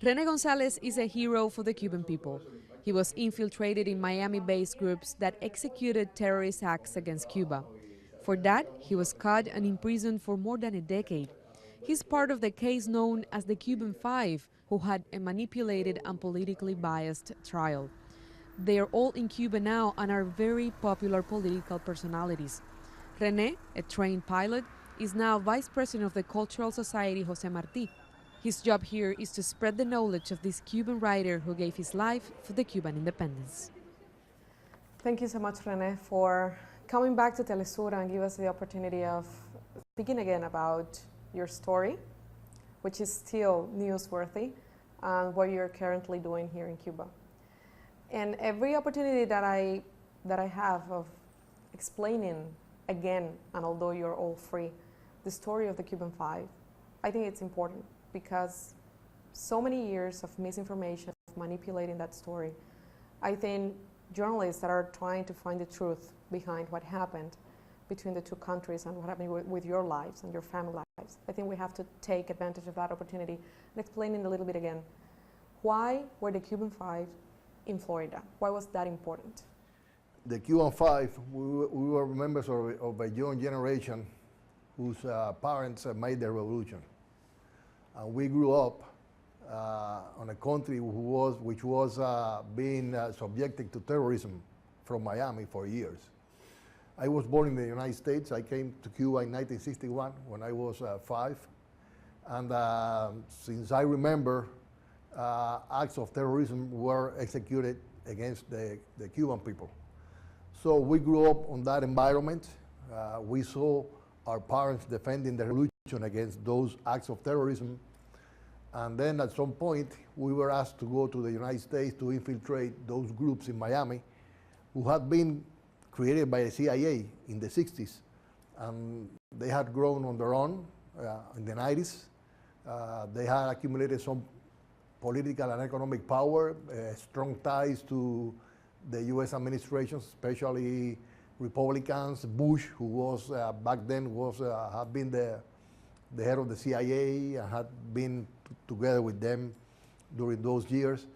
René González is a hero for the Cuban people. He was infiltrated in Miami-based groups that executed terrorist acts against Cuba. For that, he was caught and imprisoned for more than a decade. He's part of the case known as the Cuban Five, who had a manipulated and politically biased trial. They are all in Cuba now and are very popular political personalities. René, a trained pilot, is now vice president of the Cultural Society José Martí. His job here is to spread the knowledge of this Cuban writer who gave his life for the Cuban independence. Thank you so much, René, for coming back to Telesur and give us the opportunity of speaking again about your story, which is still newsworthy, and what you're currently doing here in Cuba. And every opportunity that I have of explaining again, and although you're all free, the story of the Cuban Five, I think it's important because so many years of misinformation, of manipulating that story. I think journalists that are trying to find the truth behind what happened between the two countries and what happened with your lives and your family lives, I think we have to take advantage of that opportunity and explain it a little bit again. Why were the Cuban Five in Florida? Why was that important? The Cuban Five, we were members of a young generation whose parents made the revolution. And we grew up on a country which was being subjected to terrorism from Miami for years. I was born in the United States. I came to Cuba in 1961 when I was 5. And since I remember, acts of terrorism were executed against the Cuban people. So we grew up on that environment. We saw our parents defending the revolution against those acts of terrorism. And then at some point, we were asked to go to the United States to infiltrate those groups in Miami who had been created by the CIA in the 60s. And they had grown on their own in the 90s. They had accumulated some political and economic power, strong ties to the US administration, especially Republicans. Bush, who was back then had been the head of the CIA and had been together with them during those years.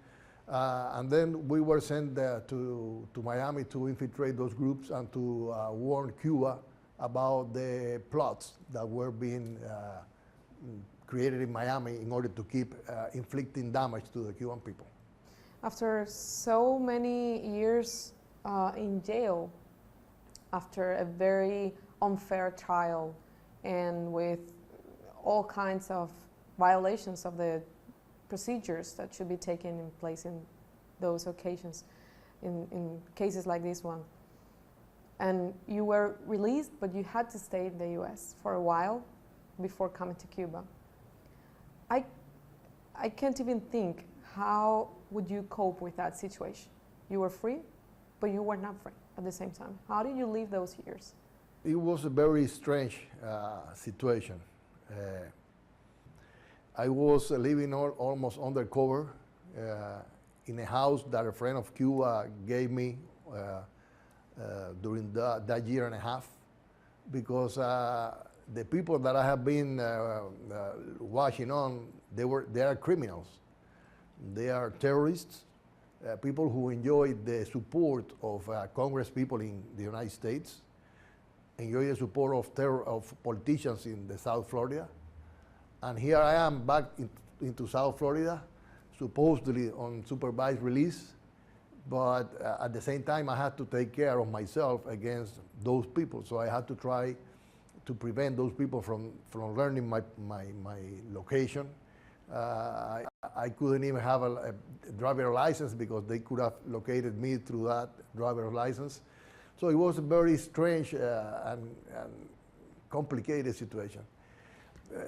And then we were sent to Miami to infiltrate those groups and to warn Cuba about the plots that were being created in Miami in order to keep inflicting damage to the Cuban people. After so many years in jail, after a very unfair trial and with all kinds of violations of the procedures that should be taken in place in those occasions, in cases like this one. And you were released, but you had to stay in the US for a while before coming to Cuba. I can't even think, how would you cope with that situation? You were free, but you were not free at the same time. How did you live those years? It was a very strange situation. I was living almost undercover in a house that a friend of Cuba gave me during that year and a half, because the people that I have been watching on, they are criminals. They are terrorists, people who enjoy the support of Congress people in the United States, enjoy the support of politicians in the South Florida. And here I am back into South Florida, supposedly on supervised release, but at the same time I had to take care of myself against those people. So I had to try to prevent those people from learning my location. I couldn't even have a driver's license because they could have located me through that driver's license. So it was a very strange and complicated situation.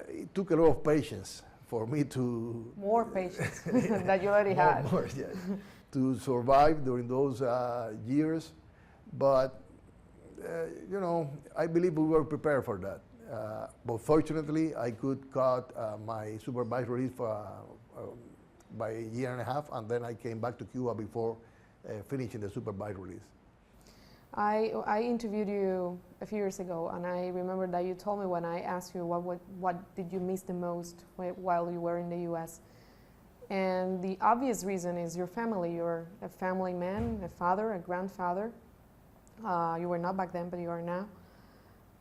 It took a lot of patience for me to... More patience that you already had. More, yes, to survive during those years. But, you know, I believe we were prepared for that. But fortunately, I could cut my supervised release by a year and a half, and then I came back to Cuba before finishing the supervised release. I interviewed you a few years ago, and I remember that you told me when I asked you what did you miss the most while you were in the U.S., And the obvious reason is your family. You're a family man, a father, a grandfather. You were not back then, but you are now.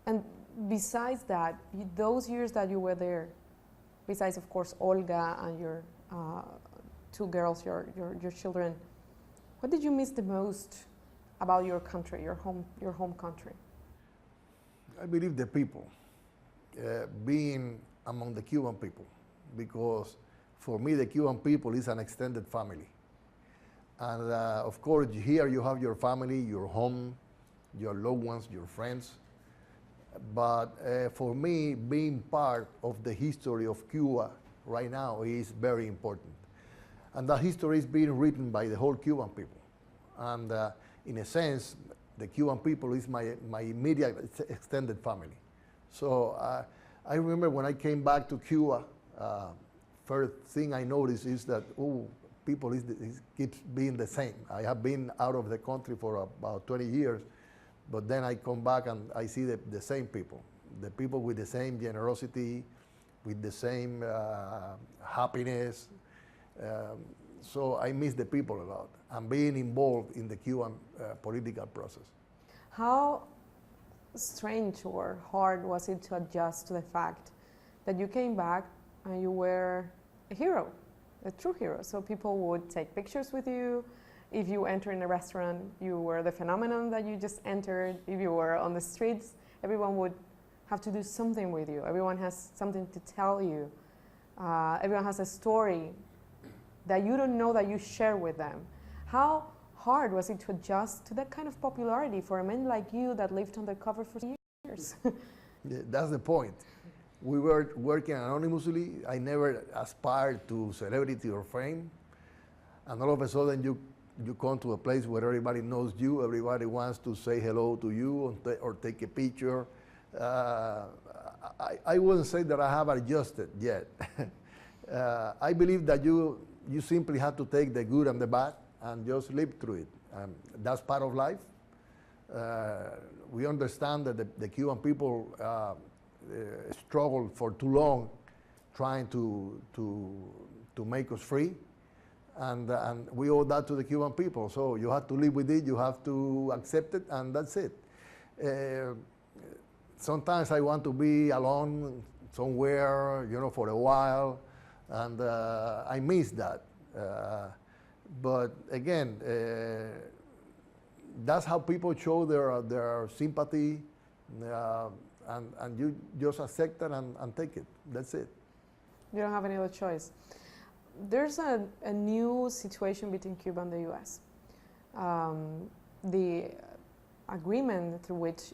And besides that, those years that you were there, besides, of course, Olga and your two girls, your children, what did you miss the most about your country, your home country? I believe the people, being among the Cuban people, because for me the Cuban people is an extended family. And of course here you have your family, your home, your loved ones, your friends. But for me, being part of the history of Cuba right now is very important. And that history is being written by the whole Cuban people. And in a sense, the Cuban people is my immediate extended family. So I remember when I came back to Cuba, first thing I noticed is that, people keeps being the same. I have been out of the country for about 20 years, but then I come back and I see the same people, the people with the same generosity, with the same happiness. So I miss the people a lot and being involved in the Cuban political process. How strange or hard was it to adjust to the fact that you came back and you were a hero, a true hero? So people would take pictures with you. If you enter in a restaurant, you were the phenomenon that you just entered. If you were on the streets, everyone would have to do something with you. Everyone has something to tell you. Everyone has a story that you don't know that you share with them. How hard was it to adjust to that kind of popularity for a man like you that lived undercover for years? Yeah, that's the point. We were working anonymously. I never aspired to celebrity or fame. And all of a sudden you come to a place where everybody knows you, everybody wants to say hello to you or take a picture. I wouldn't say that I have adjusted yet. I believe that you simply have to take the good and the bad and just live through it. That's part of life. We understand that the Cuban people struggled for too long trying to make us free. And we owe that to the Cuban people. So you have to live with it, you have to accept it, and that's it. Sometimes I want to be alone somewhere, for a while, and I miss that. But again, that's how people show their sympathy, and you just accept it and take it. That's it. You don't have any other choice. There's a new situation between Cuba and the U.S. The agreement through which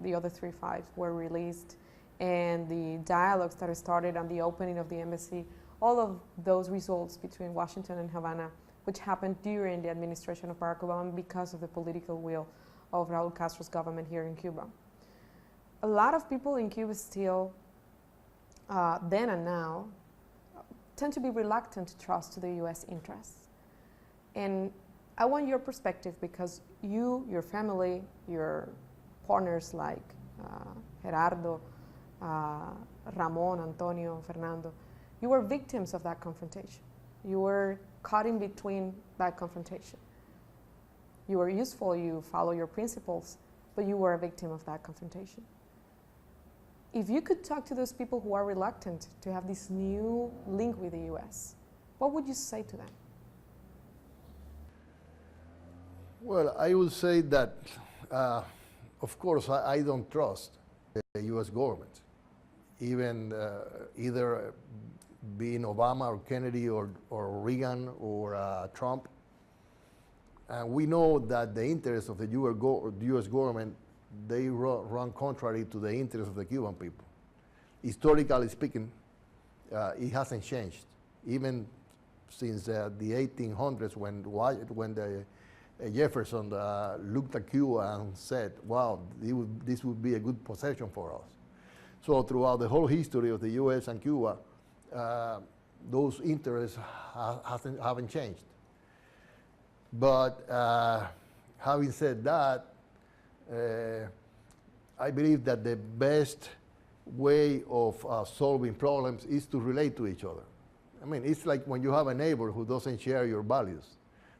the other three fives were released, and the dialogues that started and the opening of the embassy, all of those results between Washington and Havana, which happened during the administration of Barack Obama because of the political will of Raul Castro's government here in Cuba. A lot of people in Cuba still, then and now, tend to be reluctant to trust to the U.S. interests. And I want your perspective because you, your family, your partners like Gerardo, Ramon, Antonio, Fernando, you were victims of that confrontation. You were caught in between that confrontation. You were useful, you follow your principles, but you were a victim of that confrontation. If you could talk to those people who are reluctant to have this new link with the U.S., what would you say to them? Well, I would say that, of course, I don't trust the U.S. government, even either being Obama or Kennedy or Reagan or Trump. And we know that the interests of the U.S. government, they run contrary to the interests of the Cuban people. Historically speaking, it hasn't changed, even since the 1800s when Jefferson looked at Cuba and said, wow, this would be a good possession for us. So throughout the whole history of the U.S. and Cuba, those interests haven't changed. But having said that, I believe that the best way of solving problems is to relate to each other. I mean, it's like when you have a neighbor who doesn't share your values.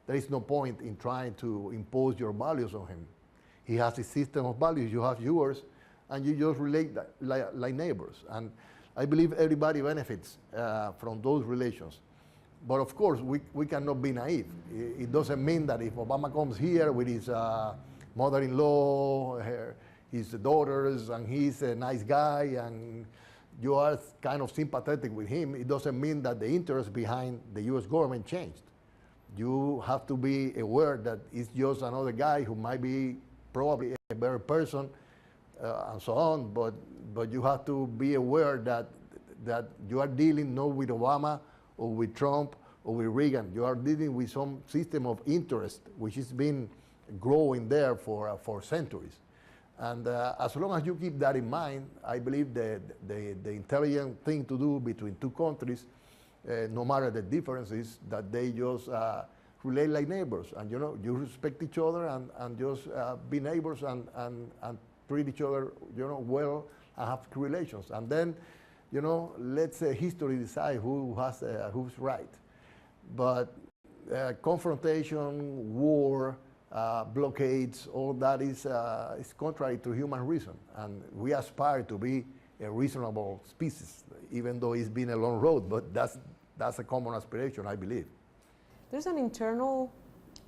There is no point in trying to impose your values on him. He has his system of values, you have yours, and you just relate like neighbors. And I believe everybody benefits from those relations. But of course, we cannot be naive. It doesn't mean that if Obama comes here with his mother-in-law, his daughters, and he's a nice guy, and you are kind of sympathetic with him, it doesn't mean that the interest behind the U.S. government changed. You have to be aware that it's just another guy who might be probably a better person, and so on, but you have to be aware that you are dealing not with Obama or with Trump or with Reagan. You are dealing with some system of interest which has been growing there for centuries. And as long as you keep that in mind, I believe the intelligent thing to do between two countries, no matter the differences, that they just relate like neighbors. And you respect each other and just be neighbors and treat each other well and have relations. And then let history decide who's right. But confrontation, war, blockades, all that is contrary to human reason. And we aspire to be a reasonable species, even though it's been a long road, but that's a common aspiration, I believe. There's an internal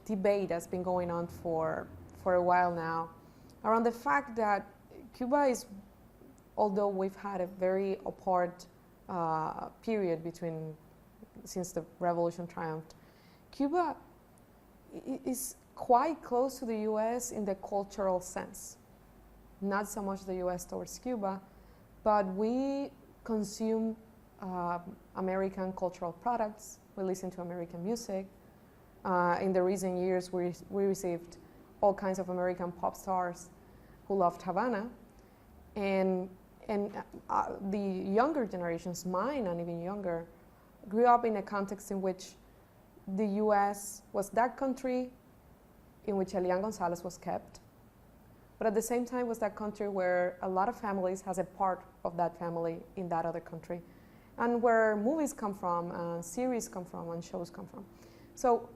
debate that's been going on for a while now around the fact that Cuba is, although we've had a very apart period since the revolution triumphed, Cuba is quite close to the U.S. in the cultural sense. Not so much the U.S. towards Cuba, but we consume American cultural products. We listen to American music. In the recent years, we received all kinds of American pop stars who loved Havana. And the younger generations, mine and even younger, grew up in a context in which the U.S. was that country in which Rene Gonzalez was kept, but at the same time was that country where a lot of families has a part of that family in that other country, and where movies come from, and series come from, and shows come from. So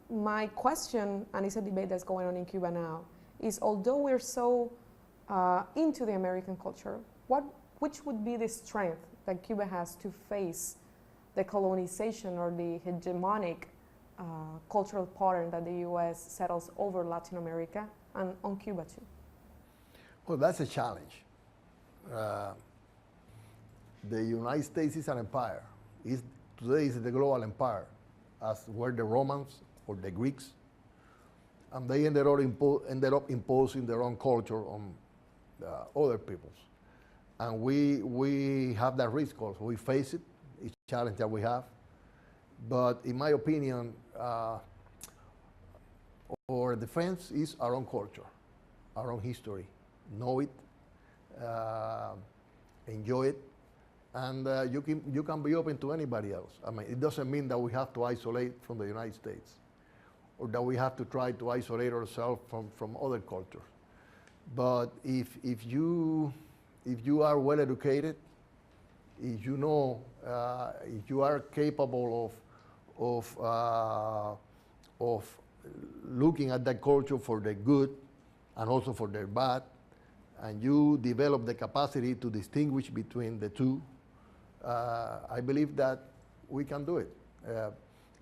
my question, and it's a debate that's going on in Cuba now, is although we're so into the American culture, which would be the strength that Cuba has to face the colonization or the hegemonic cultural pattern that the U.S. settles over Latin America and on Cuba too? Well, that's a challenge. The United States is an empire. Today is the global empire, as were the Romans or the Greeks, and they ended up imposing their own culture on other peoples. And we have that risk also. We face it, it's a challenge that we have. But in my opinion, our defense is our own culture, our own history. Know it, enjoy it, and you can be open to anybody else. I mean, it doesn't mean that we have to isolate from the United States, or that we have to try to isolate ourselves from other cultures. But if you are well educated, if you know, if you are capable of looking at that culture for the good and also for the bad, and you develop the capacity to distinguish between the two, I believe that we can do it.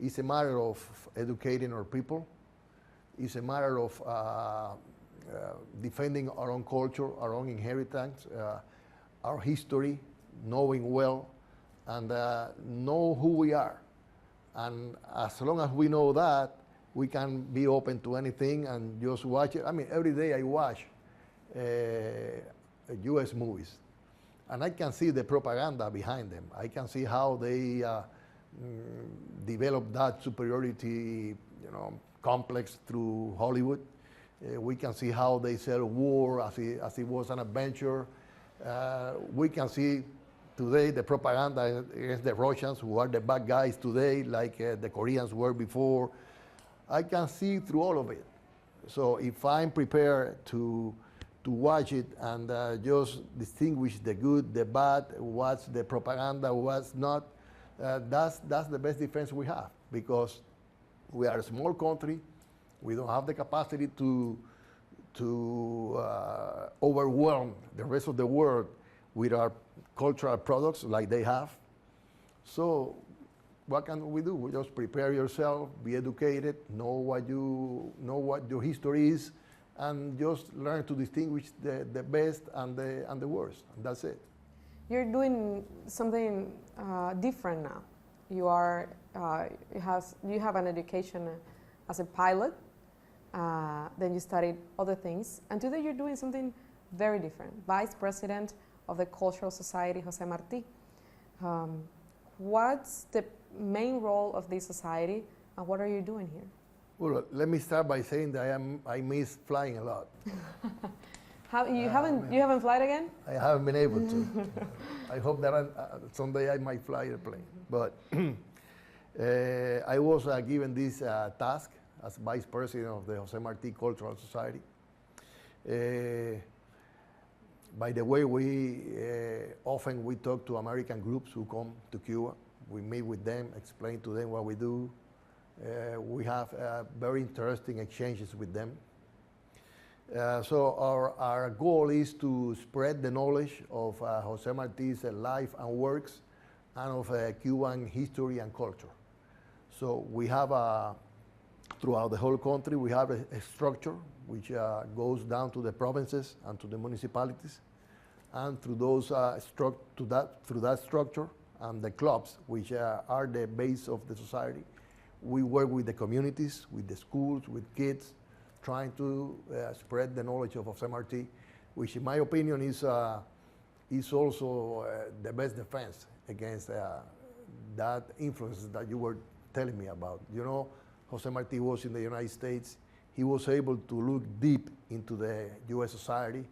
It's a matter of educating our people. It's a matter of defending our own culture, our own inheritance, our history, knowing well, and know who we are. And as long as we know that, we can be open to anything and just watch it. I mean, every day I watch U.S. movies, and I can see the propaganda behind them. I can see how they develop that superiority, complex through Hollywood. We can see how they sell war as it was an adventure. We can see today the propaganda against the Russians, who are the bad guys today, like the Koreans were before. I can see through all of it. So if I'm prepared to watch it and just distinguish the good, the bad, what's the propaganda, what's not, That's the best defense we have, because we are a small country. We don't have the capacity to overwhelm the rest of the world with our cultural products like they have. So what can we do? We just prepare yourself, be educated, know what your history is, and just learn to distinguish the best and the worst, and that's it. You're doing something different now. You have an education as a pilot, then you studied other things, and today you're doing something very different. Vice President of the Cultural Society, José Martí. What's the main role of this society, and what are you doing here? Well, let me start by saying that I miss flying a lot. You haven't flown again? I haven't been able to. I hope that someday I might fly a plane. But I was given this task as Vice President of the José Martí Cultural Society. By the way, often we talk to American groups who come to Cuba. We meet with them, explain to them what we do. We have very interesting exchanges with them. So our goal is to spread the knowledge of José Martí's life and works, and of Cuban history and culture. So we have, throughout the whole country, we have a structure which goes down to the provinces and to the municipalities. And through that structure and the clubs, which are the base of the society, we work with the communities, with the schools, with kids, trying to spread the knowledge of José Martí, which in my opinion is also the best defense against that influence that you were telling me about. You know, José Martí was in the United States. He was able to look deep into the U.S. society.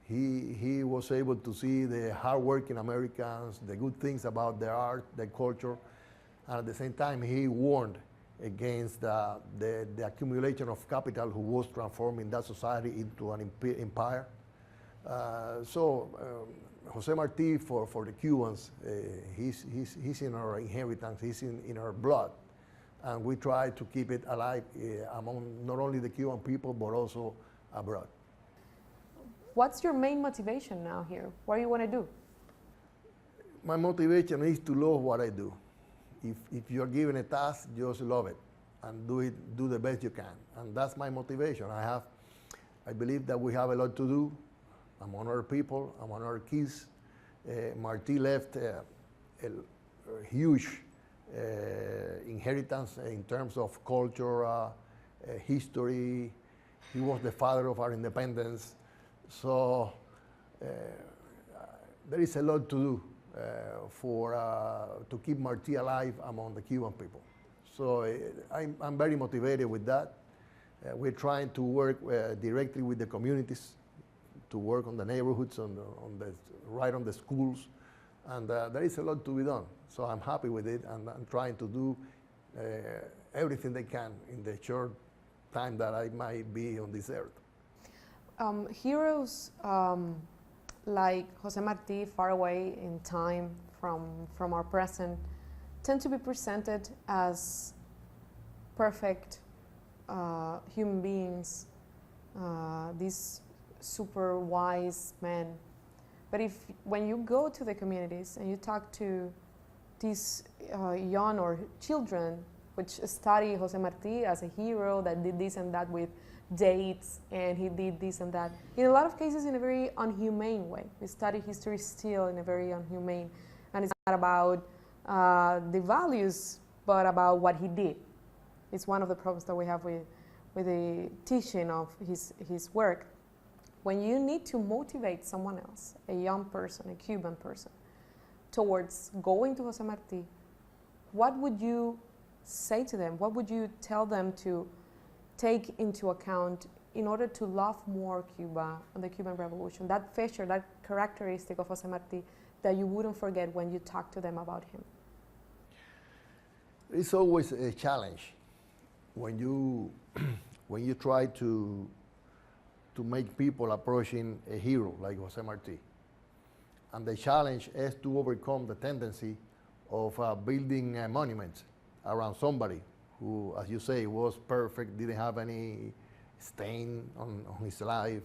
He was able to see the hardworking Americans, the good things about their art, their culture, and at the same time he warned against the accumulation of capital who was transforming that society into an empire. José Martí, for the Cubans, he's in our inheritance, he's in our blood, and we try to keep it alive among not only the Cuban people but also abroad. What's your main motivation now here? What do you want to do? My motivation is to love what I do. If you're given a task, just love it and do the best you can. And that's my motivation. I believe that we have a lot to do among our people, among our kids. Martí left a huge inheritance in terms of culture, history. He was the father of our independence. So there is a lot to do to keep Martí alive among the Cuban people. So I'm very motivated with that. We're trying to work directly with the communities, to work on the neighborhoods, right on the schools, and there is a lot to be done. So I'm happy with it, and I'm trying to do everything they can in the short time that I might be on this earth. Heroes like José Martí, far away in time from our present, tend to be presented as perfect human beings, these super wise men. But when you go to the communities and you talk to these young or children which study José Martí as a hero that did this and that with dates, and he did this and that, in a lot of cases in a very unhumane way. We study history still in a very unhumane, and it's not about the values, but about what he did. It's one of the problems that we have with the teaching of his work. When you need to motivate someone else, a young person, a Cuban person, towards going to José Martí, what would you say to them? What would you tell them to take into account in order to love more Cuba and the Cuban Revolution? That feature, that characteristic of José Martí that you wouldn't forget when you talk to them about him. It's always a challenge when you try to make people approaching a hero like José Martí. And the challenge is to overcome the tendency of building monuments around somebody who, as you say, was perfect, didn't have any stain on his life.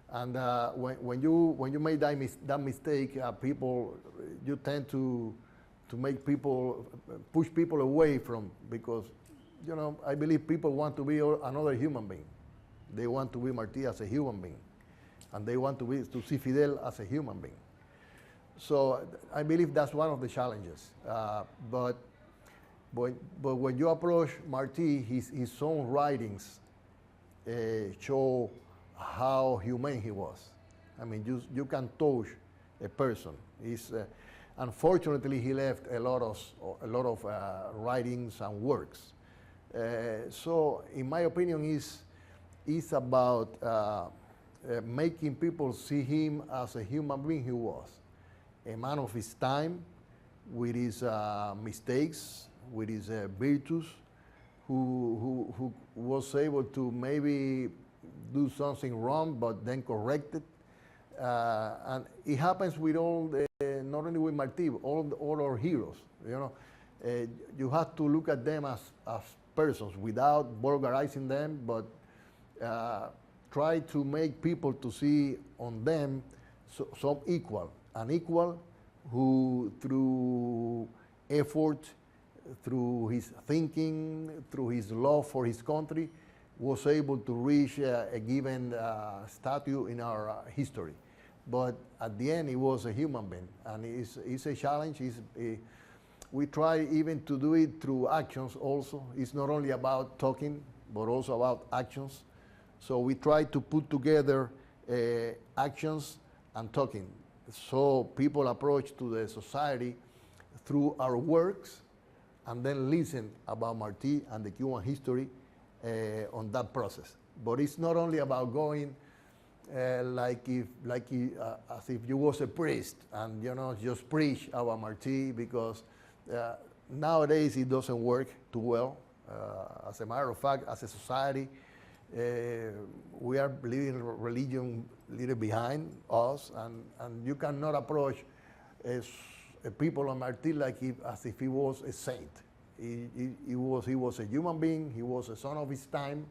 And when you make that mistake, people, you tend to make people, push people away from, because, you know, I believe people want to be another human being. They want to be Martí as a human being, and they want to see Fidel as a human being. So I believe that's one of the challenges. But when you approach Martí, his own writings show how humane he was. I mean, you can touch a person. Unfortunately, he left a lot of writings and works. So, in my opinion, is about making people see him as a human being he was, a man of his time, with his mistakes, with his virtues, who was able to maybe do something wrong, but then correct it. And it happens with not only with Martí, all our heroes. You know, you have to look at them as persons without vulgarizing them, but try to make people to see on them some an equal who, through effort, through his thinking, through his love for his country, was able to reach a given status in our history. But at the end, he was a human being, and it's a challenge. We try even to do it through actions also. It's not only about talking, but also about actions. So we try to put together actions and talking. So people approach to the society through our works, and then listen about Martí and the Cuban history on that process. But it's not only about going as if you was a priest and, you know, just preach about Martí, because nowadays it doesn't work too well. As a matter of fact, as a society, we are leaving religion a little behind us, and you cannot approach people on Martí as if he was a saint. He was a human being. He was a son of his time,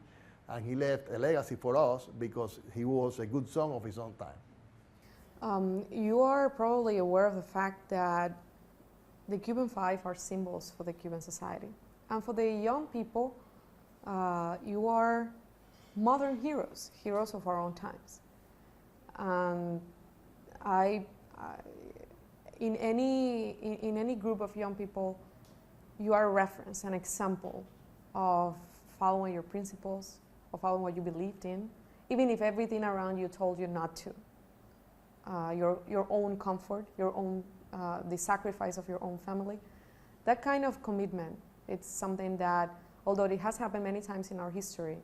and he left a legacy for us because he was a good son of his own time. You are probably aware of the fact that the Cuban Five are symbols for the Cuban society, and for the young people, you are modern heroes of our own times. And in any group of young people, you are a reference, an example of following your principles, of following what you believed in, even if everything around you told you not to. Your own comfort, your own the sacrifice of your own family, that kind of commitment. It's something that, although it has happened many times in our history,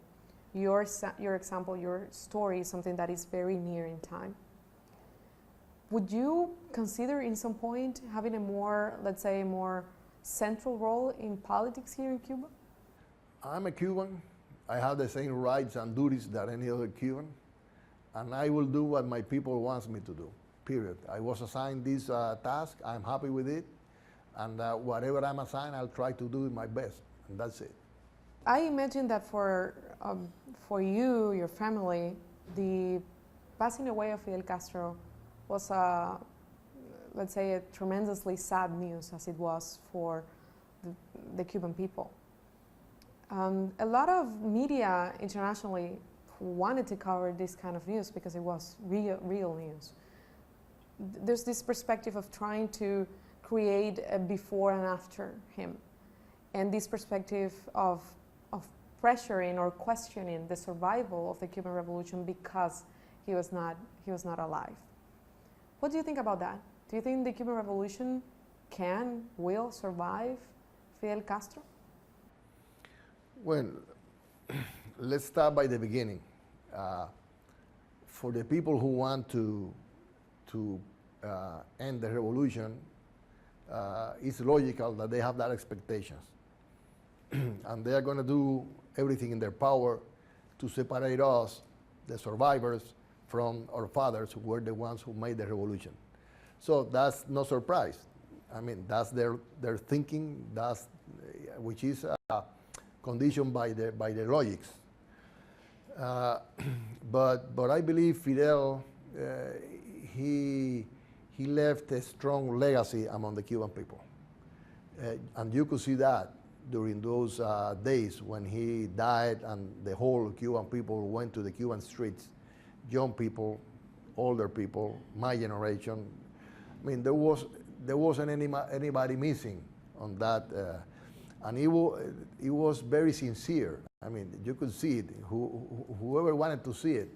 your example, your story is something that is very near in time. Would you consider in some point having a more, let's say, a more central role in politics here in Cuba? I'm a Cuban. I have the same rights and duties that any other Cuban, and I will do what my people wants me to do, period. I was assigned this task. I'm happy with it, and whatever I'm assigned, I'll try to do my best, and that's it. I imagine that for you, your family, the passing away of Fidel Castro was, let's say, a tremendously sad news, as it was for the Cuban people. A lot of media internationally wanted to cover this kind of news because it was real news. There's this perspective of trying to create a before and after him, and this perspective of pressuring or questioning the survival of the Cuban Revolution because he was not alive. What do you think about that? Do you think the Cuban Revolution will survive Fidel Castro? Well, let's start by the beginning. For the people who want to end the revolution, it's logical that they have that expectations. And they are going to do everything in their power to separate us, the survivors, from our fathers, who were the ones who made the revolution. So that's no surprise. I mean, that's their thinking, that's, which is conditioned by their logics. But I believe Fidel, he left a strong legacy among the Cuban people. And you could see that during those days when he died and the whole Cuban people went to the Cuban streets, young people, older people, my generation. I mean, there wasn't anybody missing on that, and it was very sincere. I mean, you could see it. Whoever wanted to see it,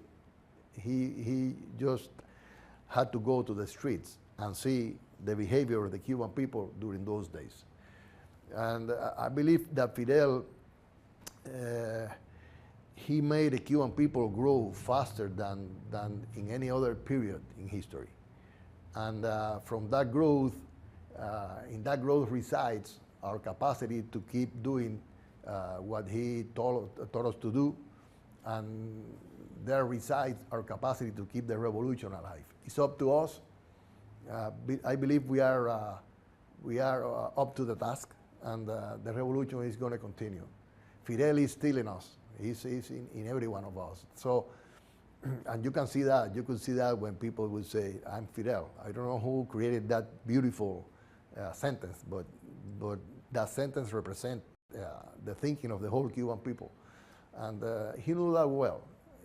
he just had to go to the streets and see the behavior of the Cuban people during those days. And I believe that Fidel, he made the Cuban people grow faster than in any other period in history. And from that growth, in that growth resides our capacity to keep doing what he taught us to do, and there resides our capacity to keep the revolution alive. It's up to us. I believe we are up to the task, and the revolution is going to continue. Fidel is still in us. He's in every one of us. So, and you can see that. You could see that when people would say, "I'm Fidel." I don't know who created that beautiful sentence, but that sentence represents the thinking of the whole Cuban people. And he knew that well.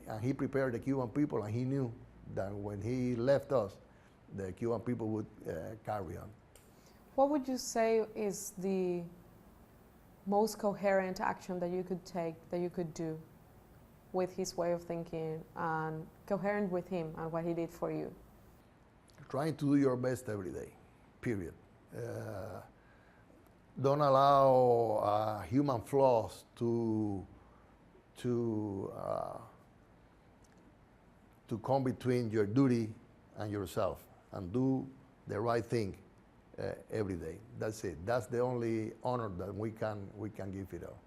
And he prepared the Cuban people, and he knew that when he left us, the Cuban people would carry on. What would you say is the most coherent action that you could take, that you could do with his way of thinking and coherent with him and what he did for you? Trying to do your best every day, period. Don't allow human flaws to come between your duty and yourself, and do the right thing every day. That's it. That's the only honor that we can give Fidel.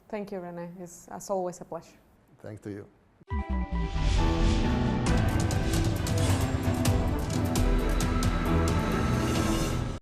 Thank you, Rene. It's, as always, a pleasure. Thanks to you.